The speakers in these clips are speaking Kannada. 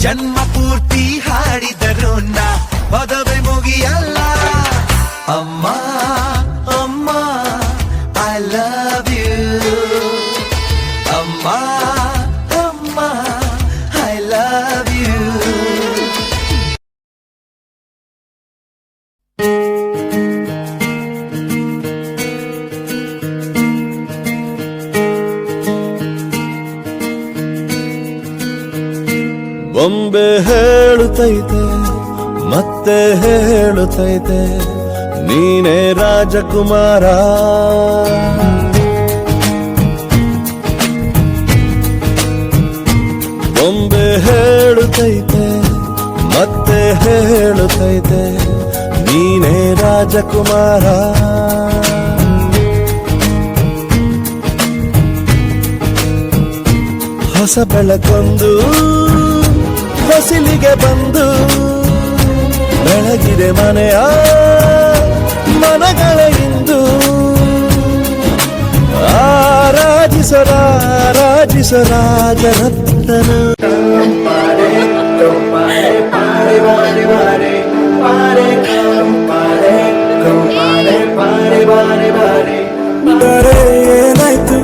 ಜನ್ಮ ಪೂರ್ತಿ ಹಾಡಿದರು ನಾ ಪದವೇ ಮುಗಿಯಲ್ಲ ಅಮ್ಮ ಅಮ್ಮ ಐ ಲವ್ ಯು ಅಮ್ಮ ಅಮ್ಮ ಐ ಲವ್ ಯು ಬೊಂಬೆ ಹೇಳುತ್ತೈತೆ ಮತ್ತೆ ಹೇಳುತ್ತೈತೆ ನೀನೇ ರಾಜಕುಮಾರ ಬೊಂಬೆ ಹೇಳುತ್ತೈತೆ ಮತ್ತೆ ಹೇಳುತ್ತೈತೆ ನೀನೇ ರಾಜಕುಮಾರ ಹೊಸ ಬೆಳಕೊಂದು ಹೊಸಿಲಿಗೆ ಬಂದು ಬೆಳಗಿದೆ ಮನೆಯ ಮನಗಳ ಇಂದು ರಾಜರತ್ನ ಏನಾಯ್ತು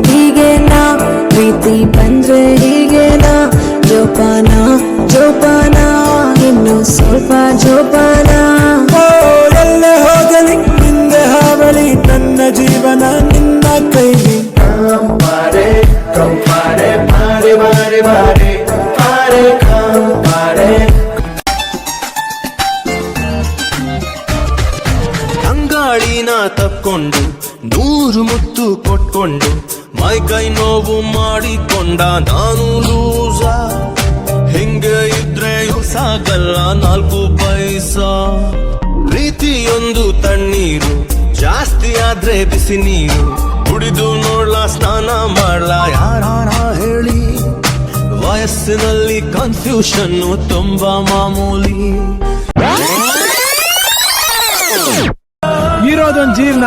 ಹೀಗೇನಾ ಪ್ರೀತಿ ಬಂದ್ರೆ ಹೀಗೇನಾ ಜೋಪಾನ ಜೋಪಾನ ಇನ್ನು ಸ್ವಲ್ಪ ಜೋಪಾನ ಎಲ್ಲೇ ಹೋಗಲಿ ಹಿಂದೆ ಹಾವಳಿ ನನ್ನ ಜೀವನ ನಿನ್ನ ಕೈಲಿ ಅಂಗಾಳಿನ ತಕ್ಕೊಂಡು 100 ಮುತ್ತು ಕೊಟ್ಕೊಂಡು ಮೈಕೈ ನೋವು ಮಾಡಿಕೊಂಡ ನಾನು ಲೂಸ ಹಿಂಗೆ ಇದ್ರೆಯೂ ಸಾಗಲ್ಲ 4 ಪೈಸಾ ಪ್ರೀತಿಯೊಂದು ತಣ್ಣೀರು ಜಾಸ್ತಿ ಆದ್ರೆ ಬಿಸಿ ನೀರು ಕುಡಿದು ನೋಡ್ಲಾ ಸ್ನಾನ ಮಾಡ್ಲಾ ಯಾರಾರ ಹೇಳಿ ವಯಸ್ಸಿನಲ್ಲಿ ಕನ್ಫ್ಯೂಷನ್ನು ತುಂಬಾ ಮಾಮೂಲಿ ಇರೋದೊಂದು ಜೀರ್ಣ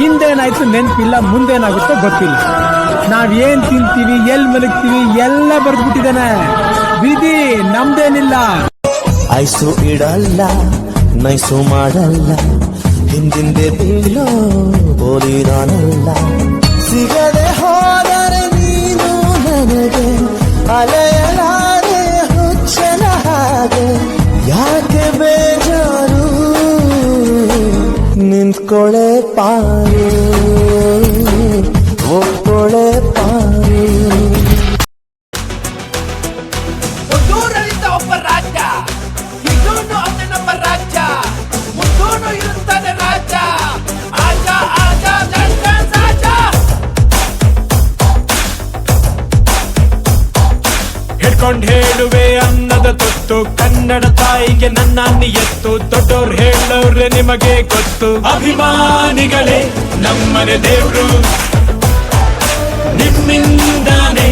ಹಿಂದೇನಾಯ್ತು ನೆನ್ಪಿಲ್ಲ ಮುಂದೇನಾಗುತ್ತೋ ಗೊತ್ತಿಲ್ಲ ನಾವ್ ಏನ್ ತಿಂತೀವಿ ಎಲ್ ಮಲಗ್ತೀವಿ ಎಲ್ಲ ಬರ್ದ್ಬಿಟ್ಟಿದ್ದಾನೆ ವಿಧಿ ನಮ್ದೇನಿಲ್ಲ ಐಸು ಇಡಲ್ಲ ನೈಸು ಮಾಡಲ್ಲ ಹಿಂದಿಂದೆ ಬೀಳೋ ಬೋಲಿ ನಾನಲ್ಲ ಸಿಗದೆ ಹೋದರೆ ನೀನು ನನಗೆ ಅಲೆಯಲಾರೆ ಹುಚ್ಚನ ಹಾಗೆ ಯಾಕೆ ಬೇಜಾರು ನಿಂತ್ಕೊಳೆ ಪಾರು ಒಪ್ಕೊಳೆ ಪಾರು ಮುದ್ದೂರಲ್ಲಿದ್ದ ಒಬ್ಬ ರಾಜ ಇನ್ನೊಂದು ಅವನೊಬ್ಬ ರಾಜ ಮುದ್ದೂರು ಇರುತ್ತಾನೆ ರಾಜ ಆಜ ಆಜ ಲಂಡನ್ ರಾಜ ಹಿಡ್ಕೊಂಡ್ ಹೇಳುವೆ ಅನ್ನದ ತೊತ್ತು ಕನ್ನಡ ತಾಯಿಗೆ ನನ್ನ ನಿಯತ್ತು ದೊಡ್ಡೋರ್ ಹೇಳೋರೆ ನಿಮಗೆ ಗೊತ್ತು ಅಭಿಮಾನಿಗಳೇ ನಮ್ಮನೆ ದೇವ್ರು ನಿಮ್ಮಿಂದಾನೆ